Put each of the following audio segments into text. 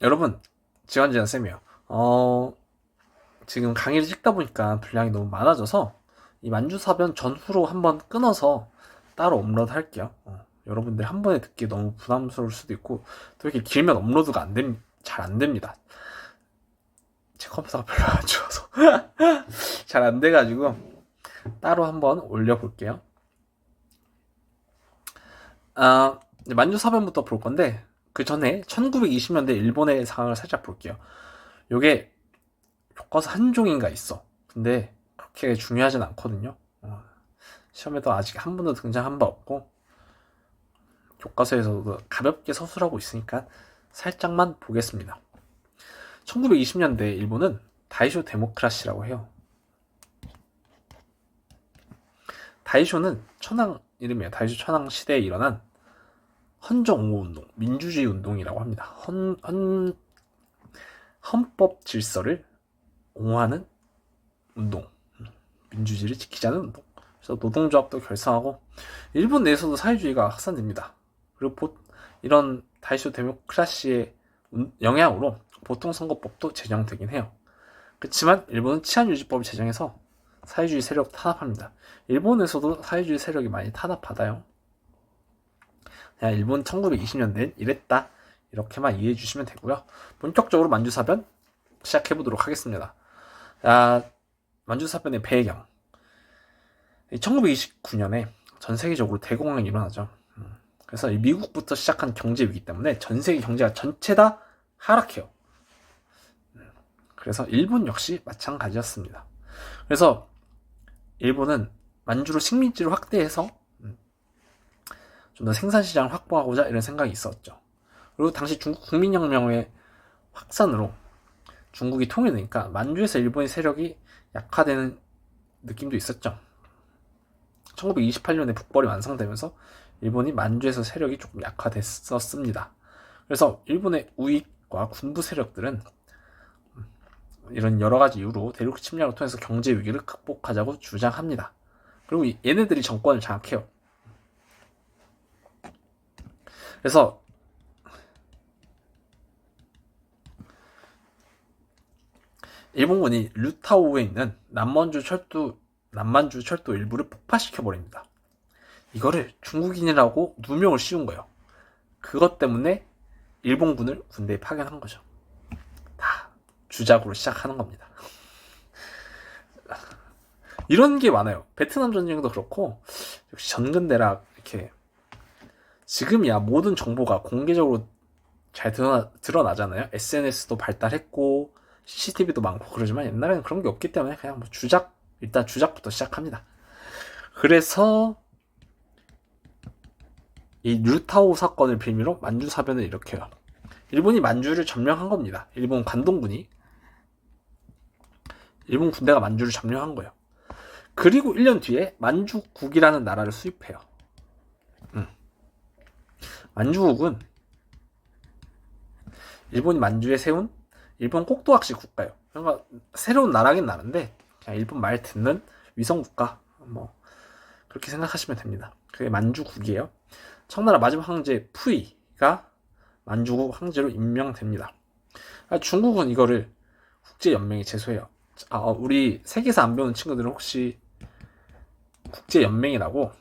여러분, 지간지간 쌤이에요. 지금 강의를 찍다 보니까 분량이 너무 많아져서 이 만주사변 전후로 한번 끊어서 따로 업로드 할게요. 여러분들이 한 번에 듣기 너무 부담스러울 수도 있고 또 이렇게 길면 업로드가 잘 안 됩니다. 제 컴퓨터가 별로 안 좋아서 잘 안 돼가지고 따로 한번 올려볼게요. 만주사변부터 볼 건데 그 전에 1920년대 일본의 상황을 살짝 볼게요. 요게 교과서 한 종인가 있어. 근데 그렇게 중요하진 않거든요. 시험에도 아직 한 번도 등장한 바 없고 교과서에서도 가볍게 서술하고 있으니까 살짝만 보겠습니다. 1920년대 일본은 다이쇼 데모크라시라고 해요. 다이쇼는 천황 이름이에요. 다이쇼 천황 시대에 일어난 헌정옹호 운동, 민주주의 운동이라고 합니다. 헌법 질서를 옹호하는 운동, 민주주의를 지키자는 운동. 그래서 노동조합도 결성하고 일본 내에서도 사회주의가 확산됩니다. 그리고 이런 다이쇼 데모크라시의 영향으로 보통선거법도 제정되긴 해요. 그렇지만 일본은 치안유지법을 제정해서 사회주의 세력 탄압합니다. 일본에서도 사회주의 세력이 많이 탄압받아요. 그냥 일본 1920년대엔 이랬다, 이렇게만 이해해 주시면 되고요. 본격적으로 만주사변 시작해보도록 하겠습니다. 만주사변의 배경. 1929년에 전 세계적으로 대공황이 일어나죠. 그래서 미국부터 시작한 경제 위기 때문에 전 세계 경제가 전체 다 하락해요. 그래서 일본 역시 마찬가지였습니다. 그래서 일본은 만주로 식민지를 확대해서 좀 더 생산시장을 확보하고자 이런 생각이 있었죠. 그리고 당시 중국 국민혁명의 확산으로 중국이 통일되니까 만주에서 일본의 세력이 약화되는 느낌도 있었죠. 1928년에 북벌이 완성되면서 일본이 만주에서 세력이 조금 약화됐었습니다. 그래서 일본의 우익과 군부 세력들은 이런 여러 가지 이유로 대륙 침략을 통해서 경제 위기를 극복하자고 주장합니다. 그리고 얘네들이 정권을 장악해요. 그래서 일본군이 류타오에 있는 남만주 철도 일부를 폭파시켜버립니다. 이거를 중국인이라고 누명을 씌운 거예요. 그것 때문에 일본군을 군대에 파견한 거죠. 다 주작으로 시작하는 겁니다. 이런 게 많아요. 베트남 전쟁도 그렇고 역시 전근대락 이렇게 지금이야 모든 정보가 공개적으로 잘 드러나잖아요. SNS도 발달했고 CCTV도 많고 그러지만 옛날에는 그런 게 없기 때문에 그냥 일단 주작부터 시작합니다. 그래서 이 류타오 사건을 빌미로 만주사변을 일으켜요. 일본이 만주를 점령한 겁니다. 일본 군대가 만주를 점령한 거예요. 그리고 1년 뒤에 만주국이라는 나라를 수입해요. 만주국은 일본이 만주에 세운 일본 꼭두각시 국가예요. 그러니까 새로운 나라긴 나는데 그냥 일본 말 듣는 위성국가, 그렇게 생각하시면 됩니다. 그게 만주국이에요. 청나라 마지막 황제 푸이가 만주국 황제로 임명됩니다. 중국은 이거를 국제연맹에 제소해요. 우리 세계사 안 배우는 친구들은 혹시 국제연맹이라고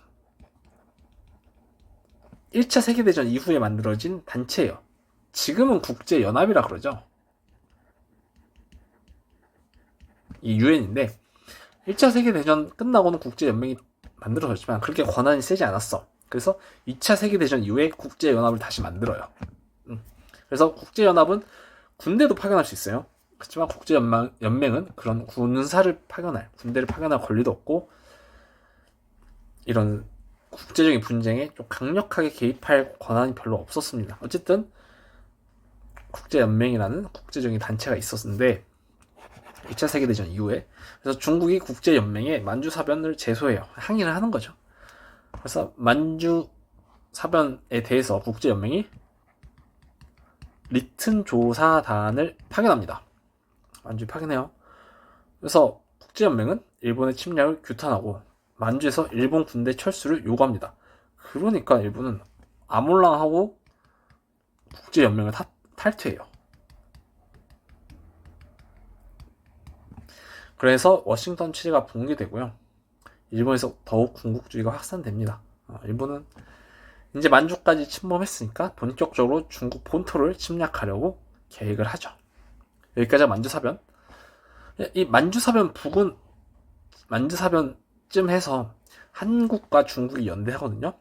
1차 세계대전 이후에 만들어진 단체예요. 지금은 국제연합이라 그러죠. 이 유엔인데 1차 세계대전 끝나고는 국제연맹이 만들어졌지만 그렇게 권한이 세지 않았어. 그래서 2차 세계대전 이후에 국제연합을 다시 만들어요. 그래서 국제연합은 군대도 파견할 수 있어요. 그렇지만 국제연맹은 그런 군대를 파견할 권리도 없고 이런 국제적인 분쟁에 좀 강력하게 개입할 권한이 별로 없었습니다. 어쨌든 국제연맹이라는 국제적인 단체가 있었는데 2차 세계대전 이후에 그래서 중국이 국제연맹에 만주사변을 제소해요. 항의를 하는 거죠. 그래서 만주사변에 대해서 국제연맹이 리튼 조사단을 파견합니다. 만주에 파견해요. 그래서 국제연맹은 일본의 침략을 규탄하고 만주에서 일본 군대 철수를 요구합니다. 그러니까 일본은 아몰랑하고 국제연맹을 탈퇴해요. 그래서 워싱턴 체제가 붕괴되고요. 일본에서 더욱 군국주의가 확산됩니다. 일본은 이제 만주까지 침범했으니까 본격적으로 중국 본토를 침략하려고 계획을 하죠. 여기까지가 만주사변. 이 만주사변 북은 만주사변쯤 해서 한국과 중국이 연대하거든요.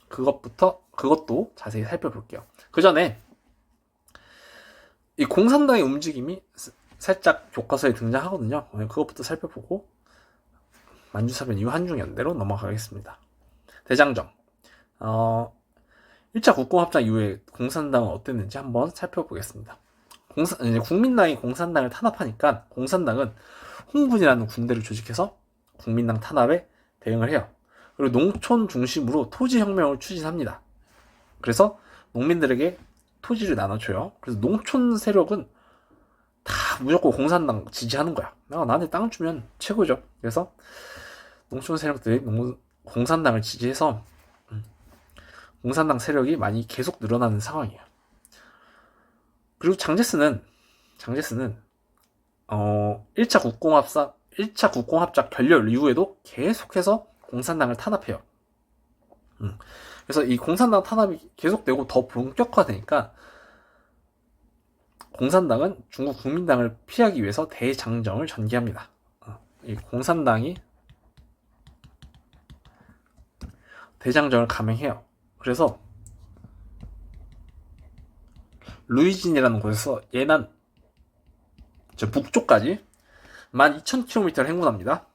그것도 자세히 살펴볼게요. 그 전에 이 공산당의 움직임이 살짝 교과서에 등장하거든요. 그것부터 살펴보고 만주사변 이후 한중연대로 넘어가겠습니다. 대장정. 1차 국공합작 이후에 공산당은 어땠는지 한번 살펴보겠습니다. 국민당이 공산당을 탄압하니까 공산당은 홍군이라는 군대를 조직해서 국민당 탄압에 대응을 해요. 그리고 농촌 중심으로 토지혁명을 추진합니다. 그래서 농민들에게 토지를 나눠줘요. 그래서 농촌 세력은 다 무조건 공산당 지지하는 거야. 나한테 땅 주면 최고죠. 그래서 농촌 세력들이 공산당을 지지해서 공산당 세력이 많이 계속 늘어나는 상황이에요. 그리고 장제스는 1차 국공합작 결렬 이후에도 계속해서 공산당을 탄압해요. 그래서 이 공산당 탄압이 계속되고 더 본격화되니까 공산당은 중국 국민당을 피하기 위해서 대장정을 전개합니다. 이 공산당이 대장정을 감행해요. 그래서 루이진이라는 곳에서 예난 북쪽까지 12,000km를 행군합니다.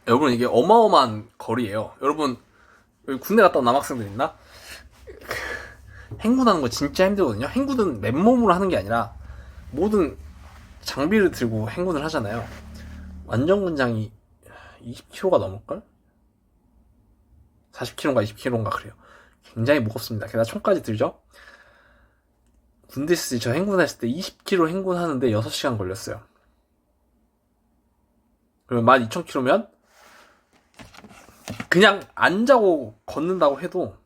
여러분 이게 어마어마한 거리예요. 여러분 여기 군대 갔다 온 남학생들 있나? 행군하는 거 진짜 힘들거든요. 행군은 맨몸으로 하는 게 아니라 모든 장비를 들고 행군을 하잖아요. 완전 군장이 20kg가 넘을걸? 40kg인가 20kg인가 그래요. 굉장히 무겁습니다. 게다가 총까지 들죠. 군대 있을 때 저 행군했을 때 20km 행군하는데 6시간 걸렸어요. 그러면 12,000km면 그냥 안 자고 걷는다고 해도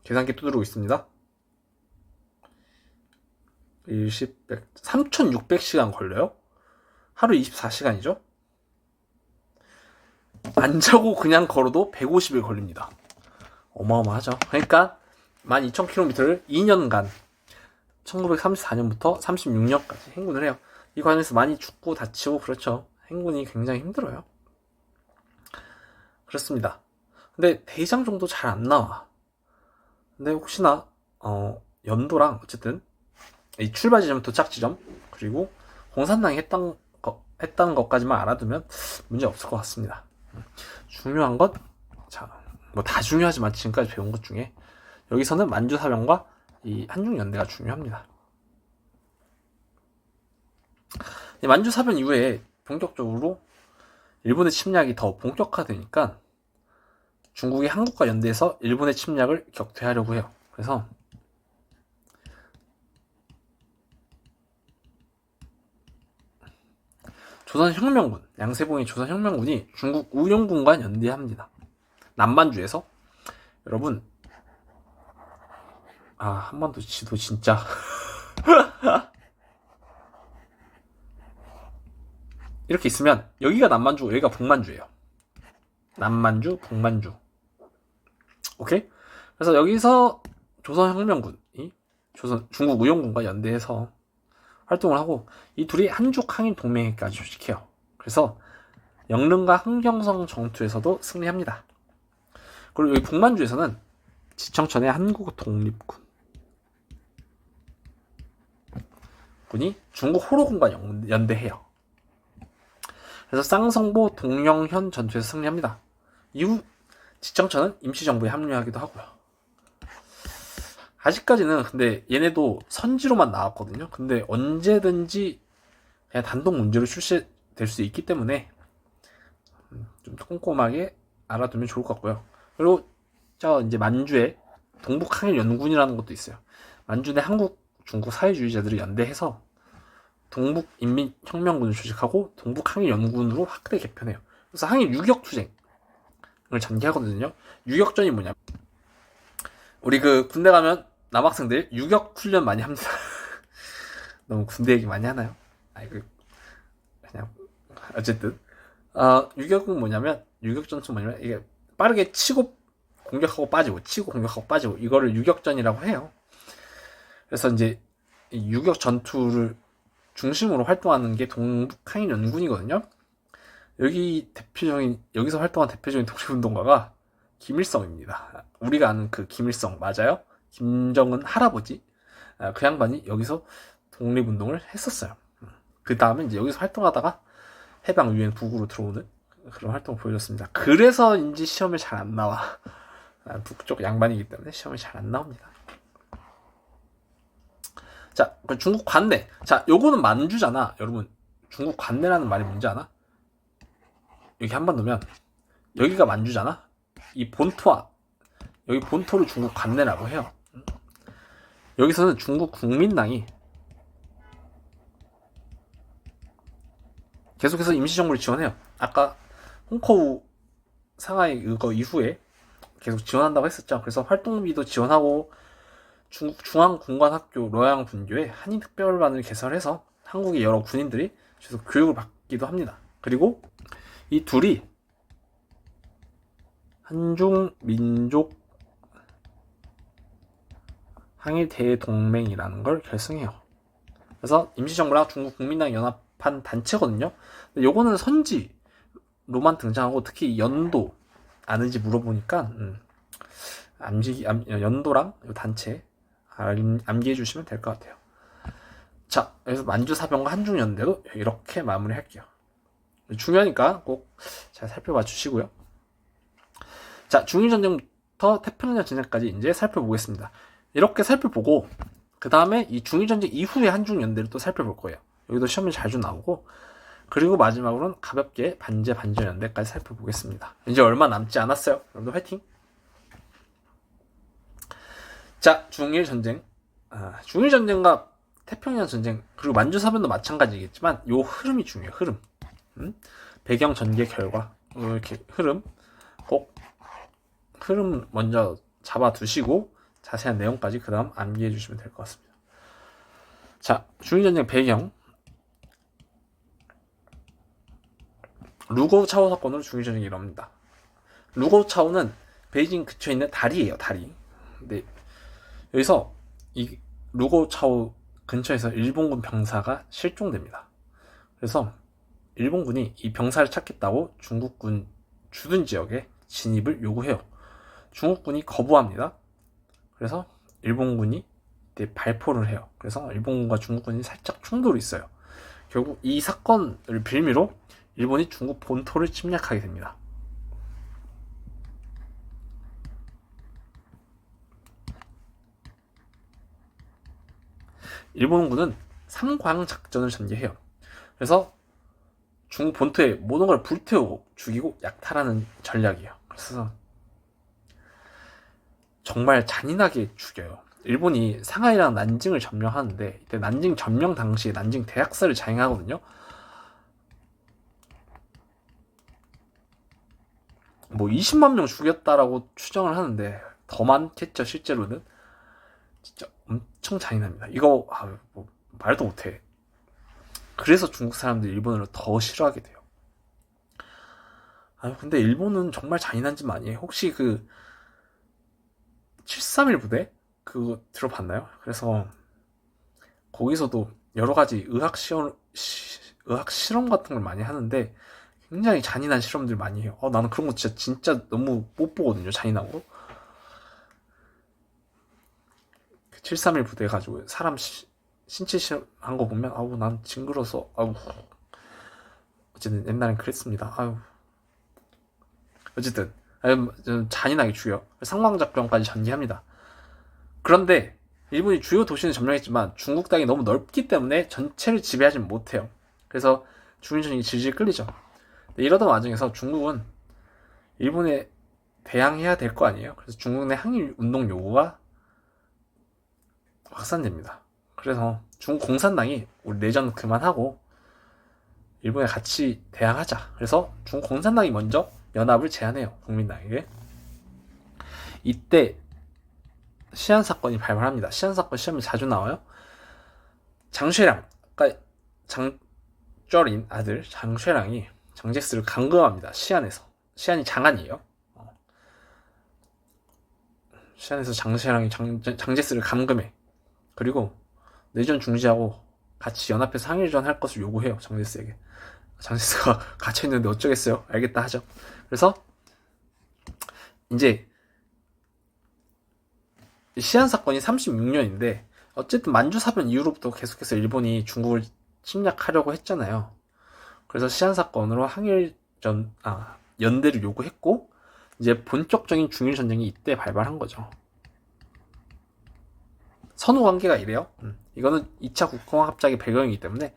계산기 두드리고 있습니다. 3,600시간 걸려요? 하루 24시간이죠? 안 자고 그냥 걸어도 150일 걸립니다. 어마어마하죠. 그러니까 12,000km를 2년간 1934년부터 36년까지 행군을 해요. 이 과정에서 많이 죽고 다치고 그렇죠. 행군이 굉장히 힘들어요. 그렇습니다. 근데 대장정도 잘 안 나와. 근데 혹시나 연도랑 어쨌든 이 출발 지점, 도착 지점 그리고 공산당이 했던 것까지만 알아두면 문제 없을 것 같습니다. 중요한 것, 뭐 다 중요하지만 지금까지 배운 것 중에 여기서는 만주사변과 이 한중연대가 중요합니다. 만주사변 이후에 본격적으로 일본의 침략이 더 본격화되니까 중국이 한국과 연대해서 일본의 침략을 격퇴하려고 해요. 그래서 조선혁명군, 양세봉의 조선혁명군이 중국 우영군과 연대합니다. 남만주에서. 여러분 한반도 지도 진짜 이렇게 있으면 여기가 남만주고 여기가 북만주예요. 남만주, 북만주. 오케이? 그래서 여기서 조선혁명군이 중국 우영군과 연대해서 활동을 하고 이 둘이 한중 항일 동맹까지 조직해요. 그래서 영릉과 한경성 전투에서도 승리합니다. 그리고 여기 북만주에서는 지청천의 한국 독립군 군이 중국 호로군과 연대해요. 그래서 쌍성보 동영현 전투에서 승리합니다. 이후 지청천은 임시정부에 합류하기도 하고요. 아직까지는 근데 얘네도 선지로만 나왔거든요. 근데 언제든지 그냥 단독 문제로 출시될 수 있기 때문에 좀 꼼꼼하게 알아두면 좋을 것 같고요. 그리고 이제 만주에 동북항일연군이라는 것도 있어요. 만주 내 한국, 중국 사회주의자들이 연대해서 동북인민혁명군을 조직하고 동북항일연군으로 확대 개편해요. 그래서 항일 유격투쟁을 전개하거든요. 유격전이 뭐냐? 우리 군대 가면 남학생들 유격 훈련 많이 합니다. 너무 군대 얘기 많이 하나요? 아이고, 그냥 어쨌든 유격은 뭐냐면, 유격전투 뭐냐면 이게 빠르게 치고 공격하고 빠지고 치고 공격하고 빠지고 이거를 유격전이라고 해요. 그래서 이제 이 유격 전투를 중심으로 활동하는 게 동북한인 연군이거든요. 여기서 활동한 대표적인 독립운동가가 김일성입니다. 우리가 아는 그 김일성 맞아요? 김정은 할아버지. 그 양반이 여기서 독립운동을 했었어요. 그 다음에 이제 여기서 활동하다가 해방 유엔 북으로 들어오는 그런 활동을 보여줬습니다. 그래서인지 시험에 잘 안 나와. 북쪽 양반이기 때문에 시험에 잘 안 나옵니다. 자, 중국 관내. 자, 요거는 만주잖아. 여러분, 중국 관내라는 말이 뭔지 아나? 여기 한번 넣으면 여기가 만주잖아. 이 본토와 여기 본토를 중국 관내라고 해요. 여기서는 중국 국민당이 계속해서 임시정부를 지원해요. 아까 홍커우 상하이 그거 이후에 계속 지원한다고 했었죠. 그래서 활동비도 지원하고 중국 중앙군관학교 뤄양 분교에 한인특별반을 개설해서 한국의 여러 군인들이 계속 교육을 받기도 합니다. 그리고 이 둘이 한중민족 항일대동맹이라는 걸 결성해요. 그래서 임시정부랑 중국 국민당 연합한 단체거든요. 근데 요거는 선지로만 등장하고 특히 연도 아는지 물어보니까 연도랑 이 단체 암기해 주시면 될 것 같아요. 자, 그래서 만주사병과 한중연대도 이렇게 마무리할게요. 중요하니까 꼭 잘 살펴봐 주시고요. 자, 중일전쟁부터 태평양 전쟁까지 이제 살펴보겠습니다. 이렇게 살펴보고 그 다음에 이 중일전쟁 이후의 한중연대를 또 살펴볼 거예요. 여기도 시험이 자주 나오고 그리고 마지막으로는 가볍게 반제연대까지 살펴보겠습니다. 이제 얼마 남지 않았어요. 여러분들 화이팅! 자, 중일전쟁과 태평양전쟁 그리고 만주사변도 마찬가지겠지만 요 흐름이 중요해요. 배경 전개 결과 이렇게 흐름 먼저 잡아두시고 자세한 내용까지 그 다음 암기해 주시면 될 것 같습니다. 자, 중일전쟁 배경 루고우 차오 사건으로 중일전쟁이 일어납니다. 루고우 차오는 베이징 근처에 있는 다리예요. 다리. 근데 여기서 이 루고우 차오 근처에서 일본군 병사가 실종됩니다. 그래서 일본군이 이 병사를 찾겠다고 중국군 주둔 지역에 진입을 요구해요. 중국군이 거부합니다. 그래서 일본군이 이때 발포를 해요. 그래서 일본군과 중국군이 살짝 충돌이 있어요. 결국 이 사건을 빌미로 일본이 중국 본토를 침략하게 됩니다. 일본군은 삼광 작전을 전개해요. 그래서 중국 본토에 모든 걸 불태우고 죽이고 약탈하는 전략이에요. 그래서 정말 잔인하게 죽여요. 일본이 상하이랑 난징을 점령하는데 이때 난징 점령 당시에 난징 대학살을 자행하거든요. 뭐 20만 명 죽였다라고 추정을 하는데 더 많겠죠. 실제로는 진짜 엄청 잔인합니다. 이거 뭐 말도 못해. 그래서 중국 사람들이 일본을 더 싫어하게 돼요. 근데 일본은 정말 잔인한 짓 많이 해. 혹시 그 731 부대? 그거 들어봤나요? 그래서 거기서도 여러 가지 의학 실험 같은 걸 많이 하는데 굉장히 잔인한 실험들 많이 해요. 나는 그런 거 진짜 너무 못 보거든요. 잔인하고. 731 부대 가지고 사람 신체 실험한 거 보면 난 징그러서 어쨌든 옛날엔 그랬습니다. 어쨌든 좀 잔인하게 죽여 상광작전까지 전개합니다. 그런데 일본이 주요 도시는 점령했지만 중국 땅이 너무 넓기 때문에 전체를 지배하지 못해요. 그래서 중일전쟁이 질질 끌리죠. 이러던 와중에서 중국은 일본에 대항해야 될 거 아니에요. 그래서 중국 내 항일운동 요구가 확산됩니다. 그래서 중국 공산당이 우리 내전 그만하고 일본에 같이 대항하자. 그래서 중국 공산당이 먼저 연합을 제안해요. 국민당에게. 이때 시안 사건이 발발합니다. 시안 사건 시험이 자주 나와요. 장쉐랑, 그러니까 장쩌린 아들 장쉐랑이 장제스를 감금합니다. 시안에서. 시안이 장안이에요. 시안에서 장쉐랑이 장제스를 감금해. 그리고 내전 중지하고 같이 연합해서 항일전 할 것을 요구해요. 장제스에게. 장제스가 갇혀있는데 어쩌겠어요. 알겠다 하죠. 그래서 이제 시안 사건이 36년인데 어쨌든 만주사변 이후로부터 계속해서 일본이 중국을 침략하려고 했잖아요. 그래서 시안 사건으로 연대를 요구했고 이제 본격적인 중일 전쟁이 이때 발발한 거죠. 선후 관계가 이래요. 이거는 2차 국공합작의 배경이기 때문에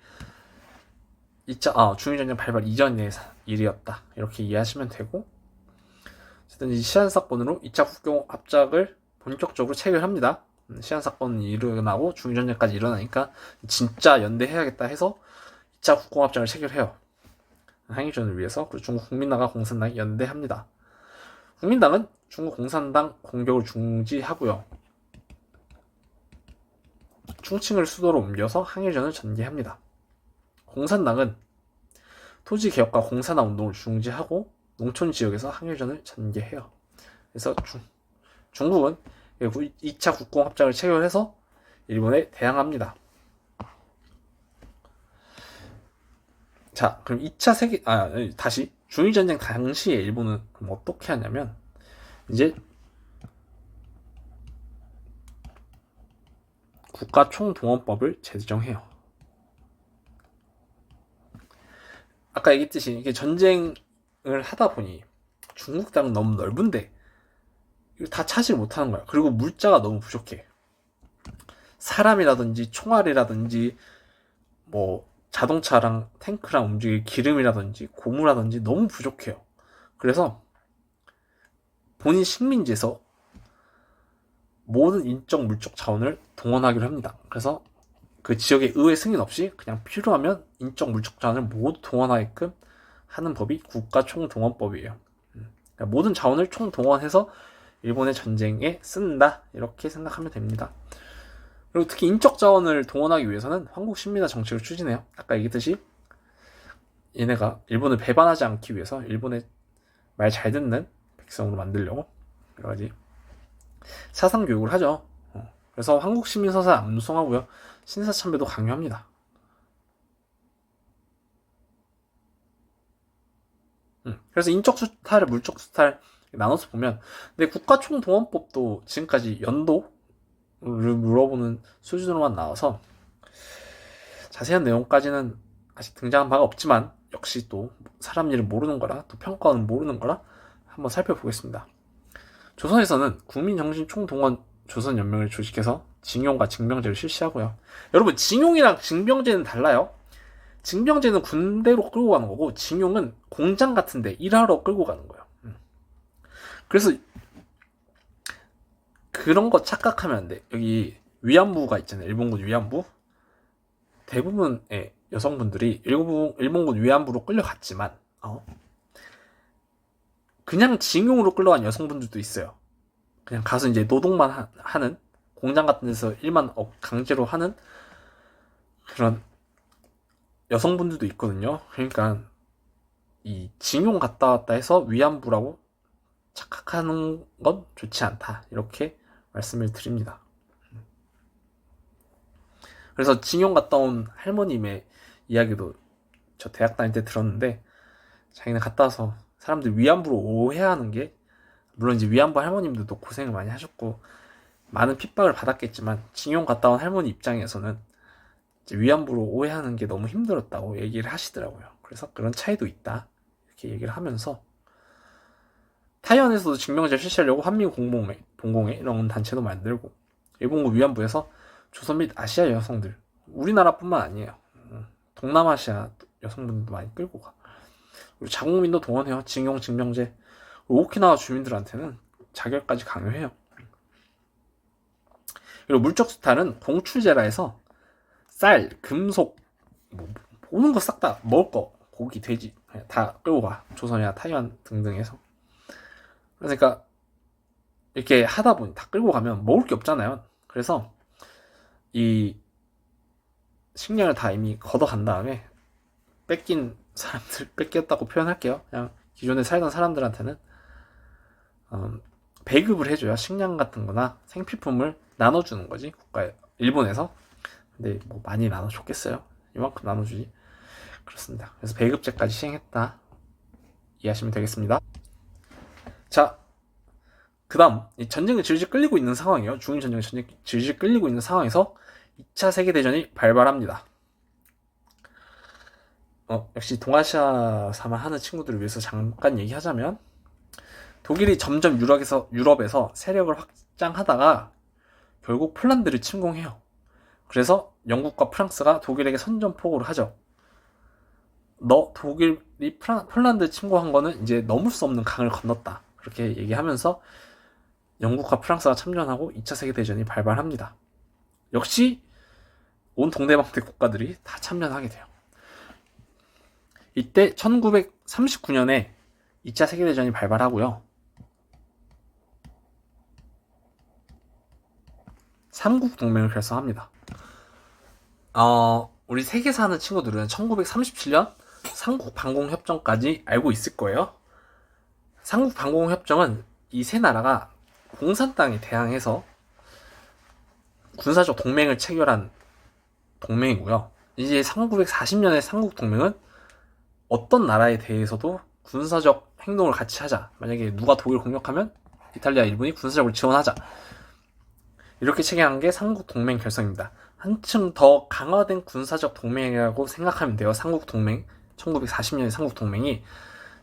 2차 중일 전쟁 발발 이전의 일이었다. 이렇게 이해하시면 되고 어쨌든 이 시안 사건으로 2차 국공합작을 본격적으로 체결합니다. 시안 사건이 일어나고 중일 전쟁까지 일어나니까 진짜 연대해야겠다 해서 2차 국공합작을 체결해요. 항일전을 위해서. 그리고 중국 국민당과 공산당이 연대합니다. 국민당은 중국 공산당 공격을 중지하고요. 충칭을 수도로 옮겨서 항일전을 전개합니다. 공산당은 토지개혁과 공산화 운동을 중지하고 농촌 지역에서 항일전을 전개해요. 그래서 중국은 2차 국공합작을 체결해서 일본에 대항합니다. 자, 그럼 2차 다시 중일전쟁 당시에 일본은 그럼 어떻게 하냐면 이제 국가총동원법을 제정해요. 아까 얘기했듯이 이게 전쟁을 하다 보니 중국 땅은 너무 넓은데 이걸 다 차지 못하는 거야. 그리고 물자가 너무 부족해. 사람이라든지 총알이라든지 뭐 자동차랑 탱크랑 움직일 기름이라든지 고무라든지 너무 부족해요. 그래서 본인 식민지에서 모든 인적 물적 자원을 동원하기로 합니다. 그래서 그 지역의 의회 승인 없이 그냥 필요하면 인적 물적 자원을 모두 동원하게끔 하는 법이 국가총동원법이에요. 그러니까 모든 자원을 총동원해서 일본의 전쟁에 쓴다 이렇게 생각하면 됩니다. 그리고 특히 인적 자원을 동원하기 위해서는 황국 신민화 정책을 추진해요. 아까 얘기했듯이 얘네가 일본을 배반하지 않기 위해서 일본의 말 잘 듣는 백성으로 만들려고 여러 가지 사상 교육을 하죠. 그래서 한국 시민 서사 암송하고요. 신사참배도 강요합니다. 그래서 인적 수탈, 물적 수탈 나눠서 보면 근데 국가총동원법도 지금까지 연도를 물어보는 수준으로만 나와서 자세한 내용까지는 아직 등장한 바가 없지만 역시 또 사람 일을 모르는 거라 또 평가는 모르는 거라 한번 살펴보겠습니다. 조선에서는 국민정신총동원 조선연맹을 조직해서 징용과 징병제를 실시하고요. 여러분 징용이랑 징병제는 달라요. 징병제는 군대로 끌고 가는 거고 징용은 공장 같은데 일하러 끌고 가는 거예요. 그래서 그런 거 착각하면 안 돼. 여기 위안부가 있잖아요. 일본군 위안부. 대부분의 여성분들이 일본군 위안부로 끌려갔지만 그냥 징용으로 끌려간 여성분들도 있어요. 그냥 가서 이제 노동만 하는 공장 같은 데서 일만 강제로 하는 그런 여성분들도 있거든요. 그러니까 이 징용 갔다 왔다 해서 위안부라고 착각하는 건 좋지 않다. 이렇게 말씀을 드립니다. 그래서 징용 갔다 온 할머님의 이야기도 저 대학 다닐 때 들었는데 자기는 갔다 와서 사람들이 위안부로 오해하는 게 물론 이제 위안부 할머님들도 고생을 많이 하셨고 많은 핍박을 받았겠지만 징용 갔다 온 할머니 입장에서는 이제 위안부로 오해하는 게 너무 힘들었다고 얘기를 하시더라고요. 그래서 그런 차이도 있다 이렇게 얘기를 하면서 타이완에서도 징병제를 실시하려고 한미공공회 이런 단체도 만들고 일본군 위안부에서 조선 및 아시아 여성들 우리나라뿐만 아니에요. 동남아시아 여성분들도 많이 끌고 가. 그리고 자국민도 동원해요. 징용 징병제. 오키나와 주민들한테는 자결까지 강요해요. 그리고 물적 수탈은 공출제라 해서 쌀, 금속 뭐 모든 거 싹 다 먹을 거 고기, 돼지 다 끌고 가. 조선이나 타이완 등등에서. 그러니까 이렇게 하다 보니 다 끌고 가면 먹을 게 없잖아요. 그래서 이 식량을 다 이미 걷어간 다음에 뺏겼다고 표현할게요. 그냥 기존에 살던 사람들한테는 배급을 해줘요. 식량 같은 거나 생필품을 나눠주는 거지, 일본에서. 근데 뭐 많이 나눠줬겠어요? 이만큼 나눠주지. 그렇습니다. 그래서 배급제까지 시행했다, 이해하시면 되겠습니다. 자, 그 다음 전쟁이 질질 끌리고 있는 상황이에요. 중일 전쟁이 질질 끌리고 있는 상황에서 2차 세계대전이 발발합니다. 역시 동아시아사만 하는 친구들을 위해서 잠깐 얘기하자면, 독일이 점점 유럽에서 세력을 확장하다가 결국 폴란드를 침공해요. 그래서 영국과 프랑스가 독일에게 선전포고를 하죠. 독일이 폴란드 침공한 거는 이제 넘을 수 없는 강을 건넜다, 그렇게 얘기하면서 영국과 프랑스가 참전하고 2차 세계대전이 발발합니다. 역시 온 동대방대 국가들이 다 참전하게 돼요. 이때 1939년에 2차 세계대전이 발발하고요. 삼국 동맹을 결성합니다. 우리 세계 사는 친구들은 1937년 삼국방공협정까지 알고 있을 거예요. 삼국방공협정은 이 세 나라가 공산당에 대항해서 군사적 동맹을 체결한 동맹이고요. 이제 1940년의 삼국동맹은 어떤 나라에 대해서도 군사적 행동을 같이 하자, 만약에 누가 독일 공격하면 이탈리아, 일본이 군사적으로 지원하자, 이렇게 체결한 게 삼국동맹 결성입니다. 한층 더 강화된 군사적 동맹이라고 생각하면 돼요. 삼국동맹, 1940년의 삼국동맹이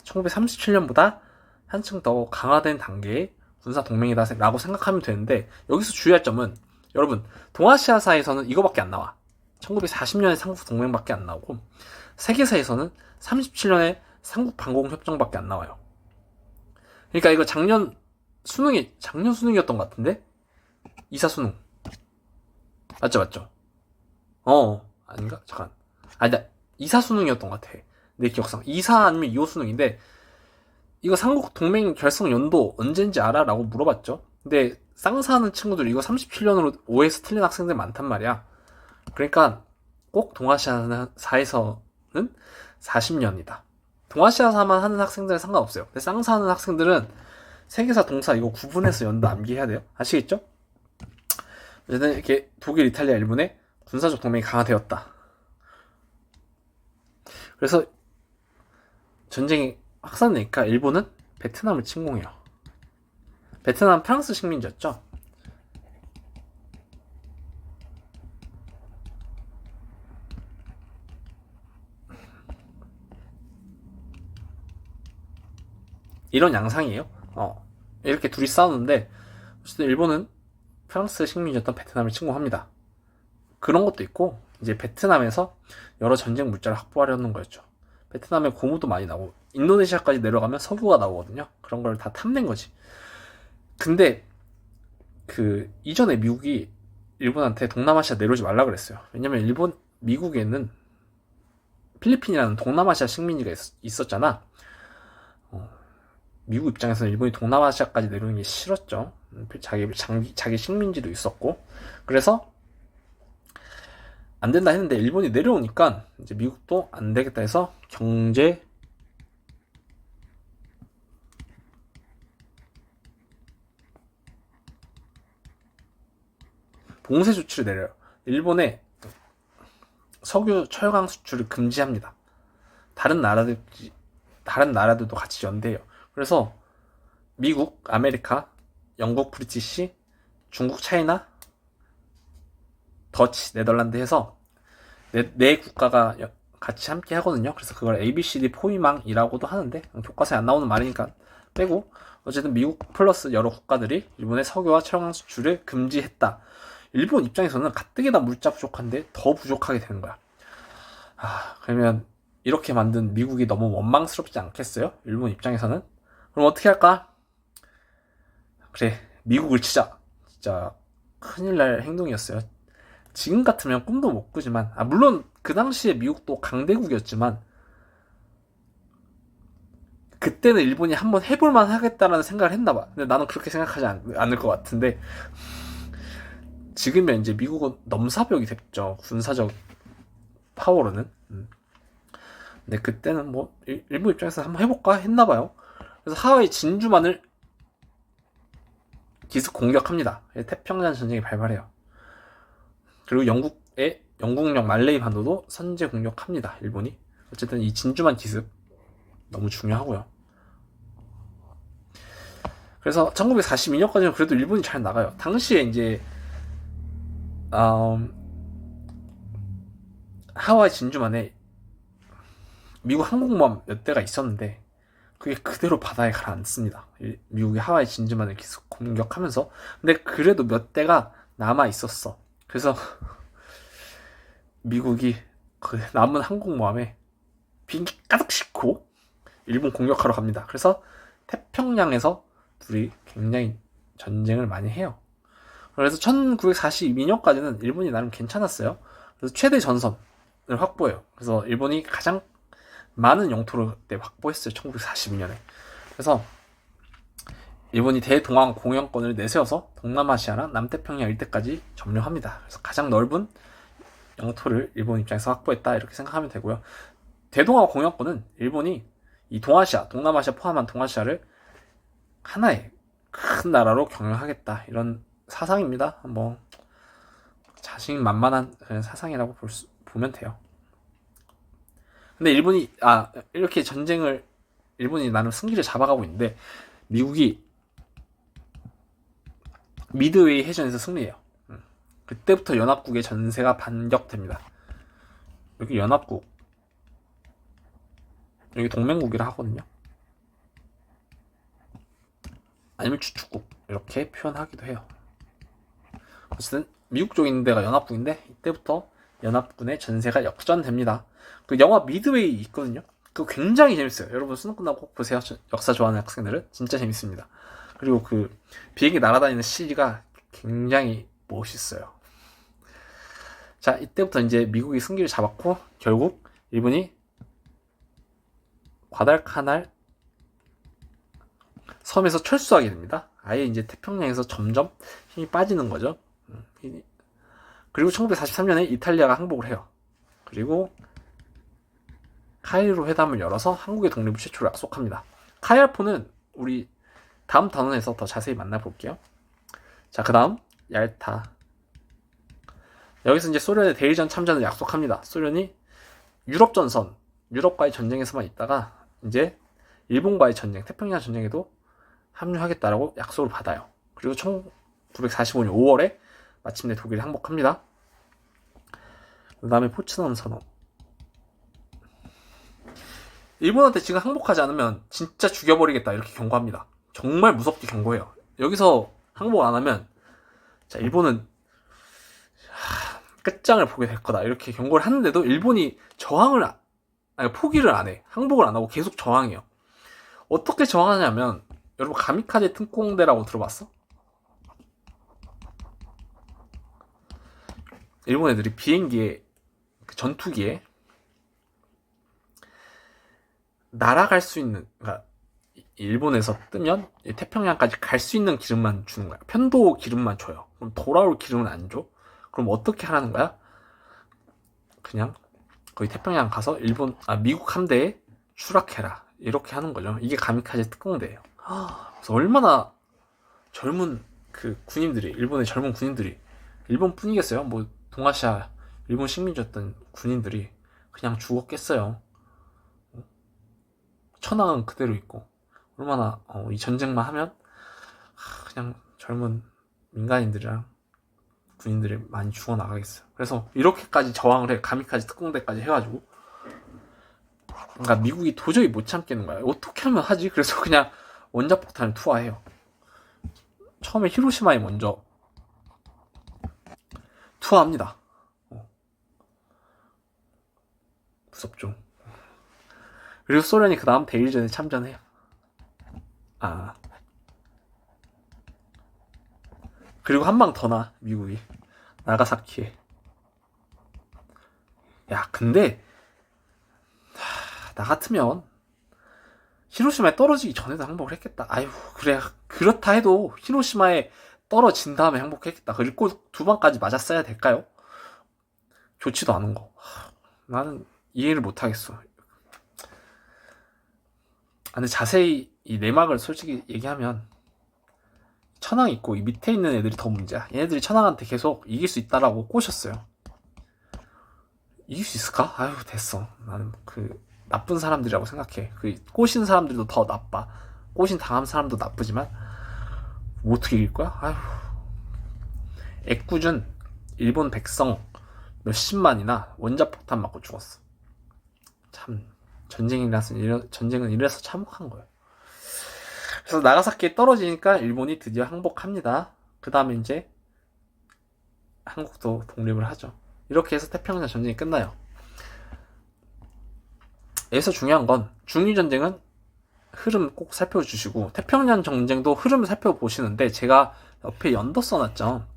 1937년보다 한층 더 강화된 단계의 군사동맹이다 라고 생각하면 되는데, 여기서 주의할 점은, 여러분, 동아시아사에서는 이거밖에 안 나와. 1940년의 삼국동맹밖에 안 나오고, 세계사에서는 37년의 삼국방공협정밖에 안 나와요. 그러니까 이거 작년 수능이었던 것 같은데? 이사수능. 맞죠? 아닌가? 잠깐. 아니다. 이사수능이었던 것 같아, 내 기억상. 이사 아니면 이호 수능인데, 이거 삼국동맹 결성 연도 언젠지 알아? 라고 물어봤죠. 근데 쌍사하는 친구들 이거 37년으로 OS 틀린 학생들 많단 말이야. 그러니까 꼭 동아시아사에서는 40년이다. 동아시아사만 하는 학생들은 상관없어요. 근데 쌍사하는 학생들은 세계사, 동사 이거 구분해서 연도 암기해야 돼요. 아시겠죠? 어쨌든 이렇게 독일, 이탈리아, 일본의 군사적 동맹이 강화되었다. 그래서 전쟁이 확산되니까 일본은 베트남을 침공해요. 베트남 프랑스 식민지였죠. 이런 양상이에요. 이렇게 둘이 싸우는데, 어쨌든 일본은 프랑스 식민지였던 베트남을 침공합니다. 그런 것도 있고, 이제 베트남에서 여러 전쟁 물자를 확보하려는 거였죠. 베트남에 고무도 많이 나오고, 인도네시아까지 내려가면 석유가 나오거든요. 그런 걸 다 탐낸 거지. 근데 이전에 미국이 일본한테 동남아시아 내려오지 말라 그랬어요. 왜냐면 미국에는 필리핀이라는 동남아시아 식민지가 있었잖아. 미국 입장에서는 일본이 동남아시아까지 내려오는 게 싫었죠. 자기 식민지도 있었고. 그래서 안 된다 했는데, 일본이 내려오니까 이제 미국도 안 되겠다 해서 경제 봉쇄 조치를 내려요. 일본의 석유, 철강 수출을 금지합니다. 다른 나라들도 같이 연대해요. 그래서 미국, 아메리카, 영국, 브리티시, 중국, 차이나, 더치, 네덜란드 해서 네 국가가 같이 함께 하거든요. 그래서 그걸 ABCD 포위망이라고도 하는데, 교과서에 안 나오는 말이니까 빼고, 어쨌든 미국 플러스 여러 국가들이 일본의 석유와 철강 수출을 금지했다. 일본 입장에서는 가뜩이나 물자 부족한데 더 부족하게 되는 거야. 그러면 이렇게 만든 미국이 너무 원망스럽지 않겠어요? 일본 입장에서는. 그럼 어떻게 할까? 그래, 미국을 치자. 진짜 큰일 날 행동이었어요. 지금 같으면 꿈도 못 꾸지만, 물론 그 당시에 미국도 강대국이었지만, 그때는 일본이 한번 해볼만 하겠다라는 생각을 했나봐. 근데 나는 그렇게 생각하지 않을 것 같은데, 지금은 이제 미국은 넘사벽이 됐죠. 군사적 타오르는. 근데 그때는 뭐 일본 입장에서 한번 해볼까 했나봐요. 그래서 하와이 진주만을 기습 공격합니다. 태평양 전쟁이 발발해요. 그리고 영국령 말레이 반도도 선제 공격합니다. 일본이. 어쨌든 이 진주만 기습 너무 중요하고요. 그래서 1942년까지는 그래도 일본이 잘 나가요. 당시에 이제 하와이 진주만에 미국 항공모함 몇 대가 있었는데 그게 그대로 바다에 가라앉습니다. 미국이 하와이 진주만을 계속 공격하면서. 근데 그래도 몇 대가 남아 있었어. 그래서 미국이 그 남은 항공모함에 비행기 가득 싣고 일본 공격하러 갑니다. 그래서 태평양에서 둘이 굉장히 전쟁을 많이 해요. 그래서 1942년까지는 일본이 나름 괜찮았어요. 그래서 최대 전선을 확보해요. 그래서 일본이 가장 많은 영토를 그때 확보했어요. 1942년에. 그래서 일본이 대동강 공영권을 내세워서 동남아시아나 남태평양 일대까지 점령합니다. 그래서 가장 넓은 영토를 일본 입장에서 확보했다 이렇게 생각하면 되고요. 대동강 공영권은 일본이 이 동아시아, 동남아시아 포함한 동아시아를 하나의 큰 나라로 경영하겠다 이런 사상입니다. 뭐 자신만만한 그런 사상이라고 보면 돼요. 근데 일본이 이렇게 전쟁을 일본이 나름 승기를 잡아가고 있는데 미국이 미드웨이 해전에서 승리해요. 그때부터 연합국의 전세가 반격됩니다. 여기 연합국, 여기 동맹국이라 하거든요. 아니면 주축국 이렇게 표현하기도 해요. 어쨌든 미국 쪽에 있는 데가 연합국인데 이때부터 연합군의 전세가 역전됩니다. 그 영화 미드웨이 있거든요. 그거 굉장히 재밌어요. 여러분 수능 끝나고 꼭 보세요. 역사 좋아하는 학생들은 진짜 재밌습니다. 그리고 그 비행기 날아다니는 CG가 굉장히 멋있어요. 자, 이때부터 이제 미국이 승기를 잡았고 결국 일본이 과달카날 섬에서 철수하게 됩니다. 아예 이제 태평양에서 점점 힘이 빠지는 거죠. 그리고 1943년에 이탈리아가 항복을 해요. 그리고 카이로 회담을 열어서 한국의 독립을 최초로 약속합니다. 카이알포는 우리 다음 단원에서 더 자세히 만나볼게요. 자, 그 다음 얄타. 여기서 이제 소련의 대일전 참전을 약속합니다. 소련이 유럽 전선, 유럽과의 전쟁에서만 있다가 이제 일본과의 전쟁, 태평양 전쟁에도 합류하겠다라고 약속을 받아요. 그리고 1945년 5월에 마침내 독일이 항복합니다. 그 다음에 포츠담 선언. 일본한테 지금 항복하지 않으면 진짜 죽여버리겠다 이렇게 경고합니다. 정말 무섭게 경고해요. 여기서 항복 안 하면 자, 일본은 끝장을 보게 될 거다 이렇게 경고를 하는데도 일본이 포기를 안 해. 항복을 안 하고 계속 저항해요. 어떻게 저항하냐면 여러분 가미카제 특공대라고 들어봤어? 일본 애들이 비행기에 전투기에 날아갈 수 있는, 그러니까 일본에서 뜨면 태평양까지 갈 수 있는 기름만 주는 거야. 편도 기름만 줘요. 그럼 돌아올 기름은 안 줘. 그럼 어떻게 하라는 거야? 그냥 거기 태평양 가서 미국 함대에 추락해라 이렇게 하는 거죠. 이게 가미카제 특공대예요. 그래서 얼마나 젊은 그 군인들이, 일본의 젊은 군인들이, 일본뿐이겠어요? 뭐 동아시아 일본 식민지였던 군인들이 그냥 죽었겠어요. 천황은 그대로 있고 얼마나 이 전쟁만 하면 그냥 젊은 민간인들이랑 군인들이 많이 죽어나가겠어요. 그래서 이렇게까지 저항을 해. 가미카제 특공대까지 해가지고 그러니까 미국이 도저히 못 참겠는 거야. 어떻게 하면 하지? 그래서 그냥 원자폭탄을 투하해요. 처음에 히로시마에 먼저 투하합니다. 무섭죠. 그리고 소련이 그 다음 대일전에 참전해요. 그리고 한 방 더 나, 미국이. 나가사키에. 야, 근데 나 같으면 히로시마에 떨어지기 전에도 항복을 했겠다. 아유, 그래. 그렇다 해도 히로시마에 떨어진 다음에 항복했겠다. 그리고 두 방까지 맞았어야 될까요? 좋지도 않은 거. 나는 이해를 못하겠어. 근데 자세히 이 내막을 솔직히 얘기하면 천황 있고 이 밑에 있는 애들이 더 문제야. 얘네들이 천황한테 계속 이길 수 있다라고 꼬셨어요. 이길 수 있을까? 아유 됐어. 나는 그 나쁜 사람들이라고 생각해. 그 꼬신 사람들도 더 나빠. 꼬신 당한 사람도 나쁘지만 뭐 어떻게 이길 거야? 아유. 애꿎은 일본 백성 몇십만이나 원자폭탄 맞고 죽었어. 참 전쟁은 이래서 참혹한 거예요. 그래서 나가사키에 떨어지니까 일본이 드디어 항복합니다. 그 다음에 이제 한국도 독립을 하죠. 이렇게 해서 태평양 전쟁이 끝나요. 여기서 중요한 건 중일전쟁은 흐름 꼭 살펴주시고 태평양 전쟁도 흐름 살펴보시는데 제가 옆에 연도 써놨죠.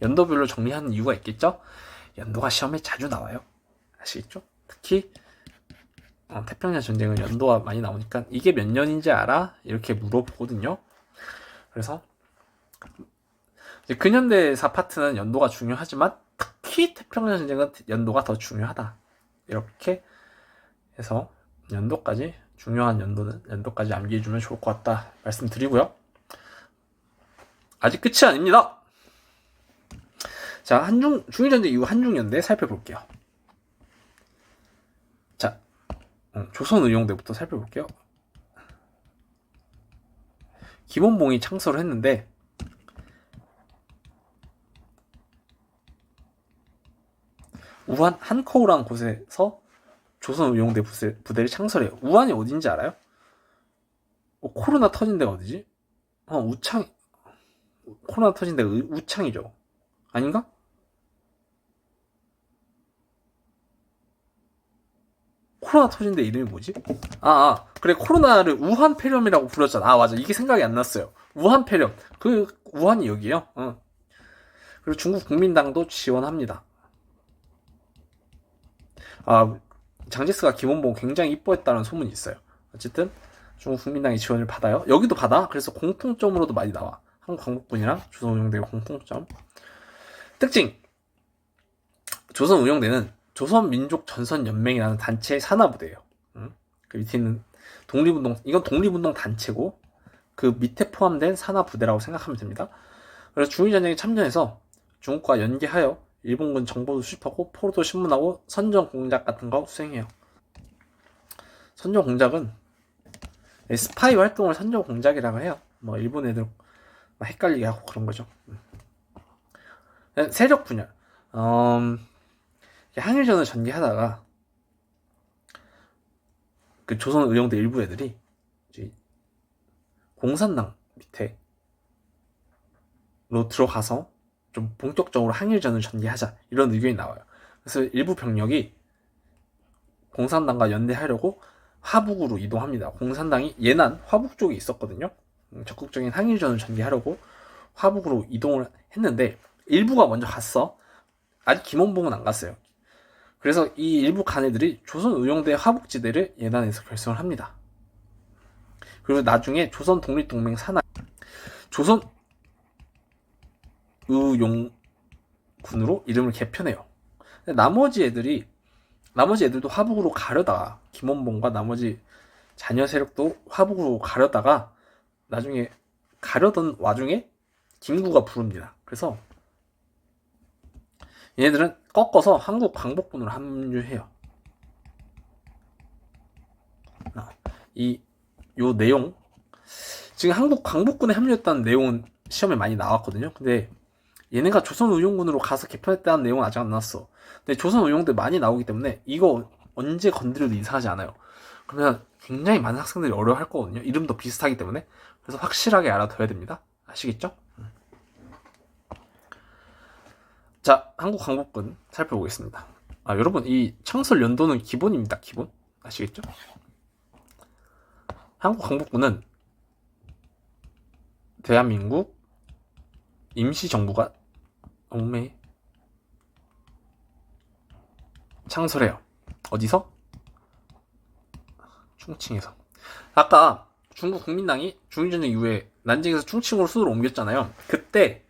연도별로 정리하는 이유가 있겠죠. 연도가 시험에 자주 나와요. 아시겠죠? 특히 태평양 전쟁은 연도가 많이 나오니까 이게 몇 년인지 알아? 이렇게 물어보거든요. 그래서 이제 근현대사 파트는 연도가 중요하지만 특히 태평양 전쟁은 연도가 더 중요하다. 이렇게 해서 연도까지 중요한 연도는 연도까지 암기해주면 좋을 것 같다 말씀드리고요. 아직 끝이 아닙니다. 자, 중일전쟁 이후 한중연대 살펴볼게요. 자, 조선의용대부터 살펴볼게요. 김원봉이 창설을 했는데 우한 한커우라는 곳에서 조선의용대 부대를 창설해요. 우한이 어딘지 알아요? 코로나 터진 데가 어디지? 코로나 터진 데가 우창이죠. 아닌가? 코로나 터진 데 이름이 뭐지? 그래, 코로나를 우한 폐렴이라고 불렀잖아. 맞아. 이게 생각이 안 났어요. 우한 폐렴. 그 우한이 여기에요. 그리고 중국 국민당도 지원합니다. 장제스가 김원봉 굉장히 이뻐했다는 소문이 있어요. 어쨌든 중국 국민당이 지원을 받아요. 여기도 받아. 그래서 공통점으로도 많이 나와. 한국광복군이랑 조선의용대의 공통점. 특징. 조선의용대는 조선민족전선연맹이라는 단체의 산하부대예요. 그 밑에 있는 이건 독립운동 단체고 그 밑에 포함된 산하부대라고 생각하면 됩니다. 그래서 중일전쟁에 참전해서 중국과 연계하여 일본군 정보도 수집하고 포로도 신문하고 선전공작 같은 거 수행해요. 선전공작은 스파이 활동을 선전공작이라고 해요. 뭐 일본 애들 헷갈리게 하고 그런 거죠. 세력 분열. 항일전을 전개하다가 그 조선의용대 일부 애들이 이제 공산당 밑에로 들어가서 좀 본격적으로 항일전을 전개하자 이런 의견이 나와요. 그래서 일부 병력이 공산당과 연대하려고 화북으로 이동합니다. 공산당이 예난 화북 쪽에 있었거든요. 적극적인 항일전을 전개하려고 화북으로 이동을 했는데 일부가 먼저 갔어. 아직 김원봉은 안 갔어요. 그래서 이 일부 간애들이 조선의용대 화북지대를 예단해서 결성을 합니다. 그리고 나중에 조선독립동맹 산하 조선의용군으로 이름을 개편해요. 나머지 애들도 화북으로 가려다가 김원봉과 나머지 자녀 세력도 화북으로 가려다가 나중에 가려던 와중에 김구가 부릅니다. 그래서 얘네들은 꺾어서 한국 광복군으로 합류해요. 요 내용 지금 한국 광복군에 합류했다는 내용은 시험에 많이 나왔거든요. 근데 얘네가 조선의용군으로 가서 개편했다는 내용은 아직 안 나왔어. 근데 조선의용대 많이 나오기 때문에 이거 언제 건드려도 이상하지 않아요. 그러면 굉장히 많은 학생들이 어려워할 거거든요. 이름도 비슷하기 때문에. 그래서 확실하게 알아둬야 됩니다. 아시겠죠? 자, 한국 광복군 살펴보겠습니다. 여러분, 이 창설 연도는 기본입니다. 기본. 아시겠죠? 한국 광복군은 대한민국 임시정부가 창설해요. 어디서? 충칭에서. 아까 중국 국민당이 중일전쟁 이후에 난징에서 충칭으로 수도를 옮겼잖아요. 그때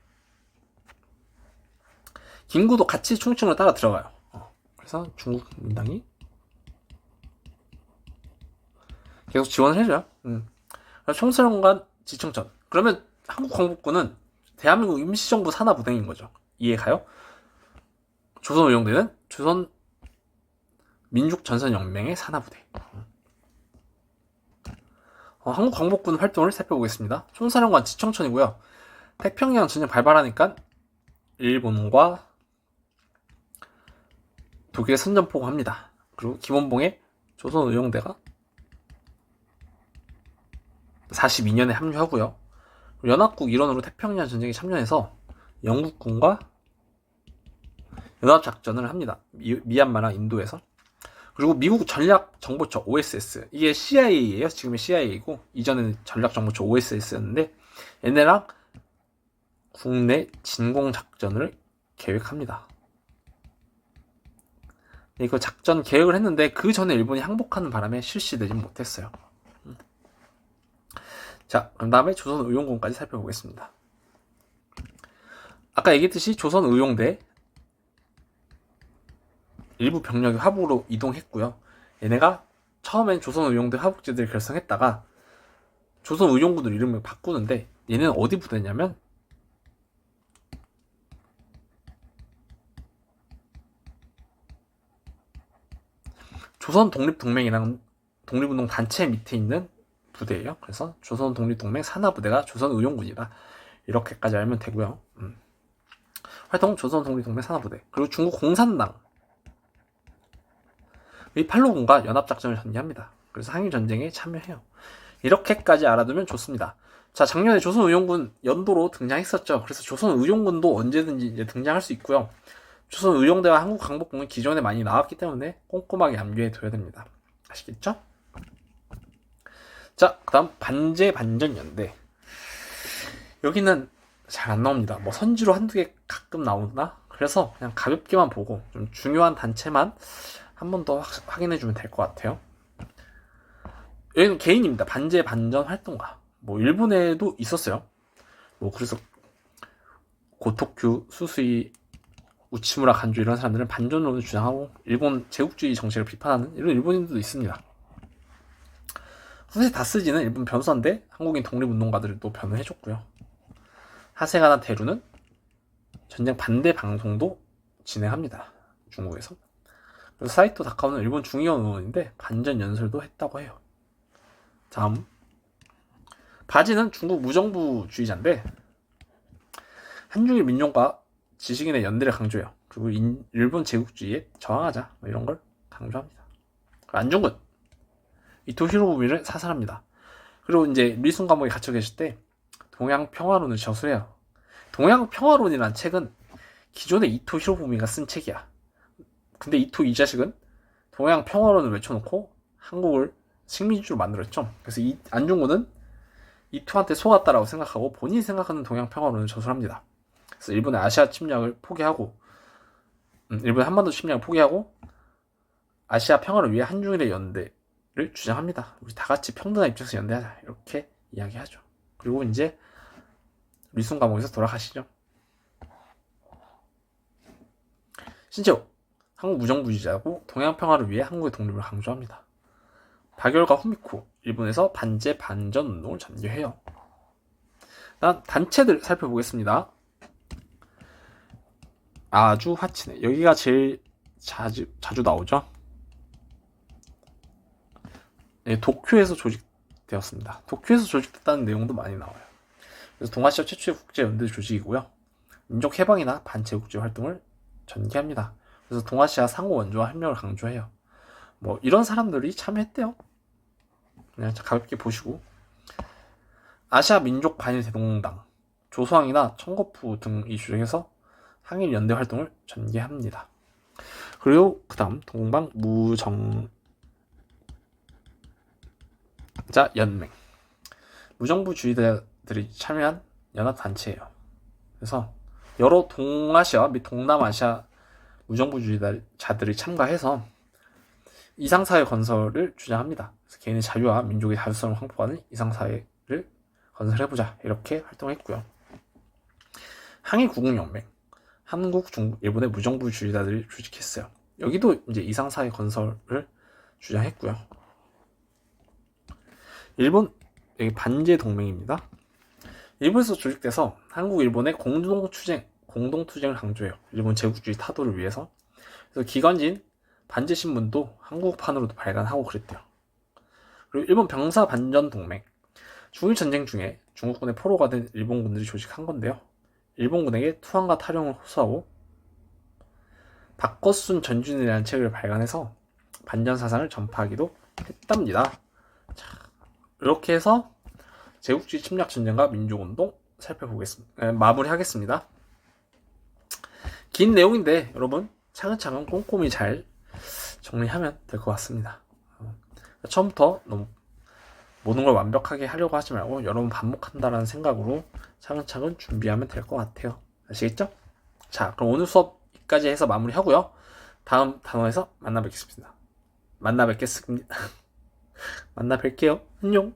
김구도 같이 충칭으로 따라 들어가요. 그래서 중국 민당이 계속 지원을 해줘요. 총사령관 지청천. 그러면 한국 광복군은 대한민국 임시정부 산하부대인 거죠. 이해가요? 조선을 운영되는 조선 민족전선연맹의 산하부대. 한국 광복군 활동을 살펴보겠습니다. 총사령관 지청천이고요. 태평양 전쟁 발발하니까 일본과 독일에 선전포고합니다. 그리고 김원봉의 조선의용대가 42년에 합류하고요. 연합국 일원으로 태평양 전쟁에 참여해서 영국군과 연합작전을 합니다. 미얀마랑 인도에서. 그리고 미국 전략정보처 OSS, 이게 CIA예요. 지금의 CIA이고 이전에는 전략정보처 OSS였는데 얘네랑 국내 진공작전을 계획합니다. 이거 작전 계획을 했는데 그 전에 일본이 항복하는 바람에 실시되지 못했어요. 자, 그럼 다음에 조선의용군까지 살펴보겠습니다. 아까 얘기했듯이 조선의용대 일부 병력이 화북으로 이동했고요. 얘네가 처음엔 조선의용대 화북지대를 결성했다가 조선의용군으로 이름을 바꾸는데 얘네는 어디 부대냐면 조선 독립동맹이랑 독립운동 단체 밑에 있는 부대예요. 그래서 조선 독립동맹 산하부대가 조선의용군이다. 이렇게까지 알면 되고요. 활동 조선 독립동맹 산하부대. 그리고 중국 공산당 이 팔로군과 연합작전을 전개합니다. 그래서 항일전쟁에 참여해요. 이렇게까지 알아두면 좋습니다. 자, 작년에 조선의용군 연도로 등장했었죠. 그래서 조선의용군도 언제든지 이제 등장할 수 있고요. 조선의용대와 한국광복군은 기존에 많이 나왔기 때문에 꼼꼼하게 암기해둬야 됩니다. 아시겠죠? 자, 그 다음 반제반전연대. 여기는 잘 안 나옵니다. 뭐 선지로 한두 개 가끔 나오나? 그래서 그냥 가볍게만 보고 좀 중요한 단체만 한 번 더 확인해주면 될 것 같아요. 여기는 개인입니다. 반제반전 활동가. 뭐 일본에도 있었어요. 뭐 그래서 고토큐, 수수이, 우치무라 간주 이런 사람들은 반전론을 주장하고 일본 제국주의 정책을 비판하는 이런 일본인들도 있습니다. 후세 다스지는 일본 변호사인데 한국인 독립운동가들도 변호해줬고요. 하세가나 대루는 전쟁 반대 방송도 진행합니다. 중국에서. 그리고 사이토 다카오는 일본 중의원 의원인데 반전 연설도 했다고 해요. 다음 바지는 중국 무정부주의자인데 한중일 민족과 지식인의 연대를 강조해요. 그리고 일본 제국주의에 저항하자 뭐 이런 걸 강조합니다. 안중근 이토 히로부미를 사살합니다. 그리고 이제 밀순 감옥에 갇혀 계실 때 동양평화론을 저술해요. 동양평화론이라는 책은 기존에 이토 히로부미가 쓴 책이야. 근데 이토 이 자식은 동양평화론을 외쳐놓고 한국을 식민지로 만들었죠. 그래서 안중근은 이토한테 속았다라고 생각하고 본인이 생각하는 동양평화론을 저술합니다. 그래서 일본의 아시아 침략을 포기하고 일본의 한반도 침략을 포기하고 아시아 평화를 위해 한중일의 연대를 주장합니다. 우리 다 같이 평등한 입장에서 연대하자 이렇게 이야기하죠. 그리고 이제 밀순 감옥에서 돌아가시죠. 신채호 한국 무정부주의자고 동양평화를 위해 한국의 독립을 강조합니다. 박열과 후미코 일본에서 반제 반전 운동을 전개해요. 다음 단체들 살펴보겠습니다. 아주 화친해. 여기가 제일 자주 나오죠. 네, 도쿄에서 조직되었습니다. 도쿄에서 조직됐다는 내용도 많이 나와요. 그래서 동아시아 최초의 국제연대 조직이고요. 민족해방이나 반제국주의 활동을 전개합니다. 그래서 동아시아 상호 원조와 협력을 강조해요. 뭐 이런 사람들이 참여했대요. 그냥 가볍게 보시고 아시아 민족 반일 대동당, 조소왕이나 청거푸 등이 주장해서 항일 연대 활동을 전개합니다. 그리고 그 다음 동방 무정자 연맹 무정부주의자들이 참여한 연합단체예요. 그래서 여러 동아시아 및 동남아시아 무정부주의자들이 참가해서 이상사회 건설을 주장합니다. 그래서 개인의 자유와 민족의 자주성을 확보하는 이상사회를 건설해보자 이렇게 활동했고요. 항일구국연맹 한국, 중국, 일본의 무정부주의자들이 조직했어요. 여기도 이제 이상사회 건설을 주장했고요. 일본 여기 반제 동맹입니다. 일본에서 조직돼서 한국, 일본의 공동투쟁을 강조해요. 일본 제국주의 타도를 위해서. 그래서 기관지인 반제신문도 한국판으로도 발간하고 그랬대요. 그리고 일본 병사 반전 동맹. 중일 전쟁 중에 중국군의 포로가 된 일본군들이 조직한 건데요. 일본군에게 투항과 탈영을 호소하고 박거순 전준이라는 책을 발간해서 반전 사상을 전파하기도 했답니다. 자, 이렇게 해서 제국주의 침략 전쟁과 민족운동 살펴보겠습니다. 마무리하겠습니다. 긴 내용인데 여러분 차근차근 꼼꼼히 잘 정리하면 될 것 같습니다. 처음부터 너무 모든 걸 완벽하게 하려고 하지 말고 여러 번 반복한다는 생각으로 차근차근 준비하면 될 것 같아요. 아시겠죠? 자, 그럼 오늘 수업 여기까지 해서 마무리하고요. 다음 단원에서 만나 뵙겠습니다. 만나 뵐게요. 안녕.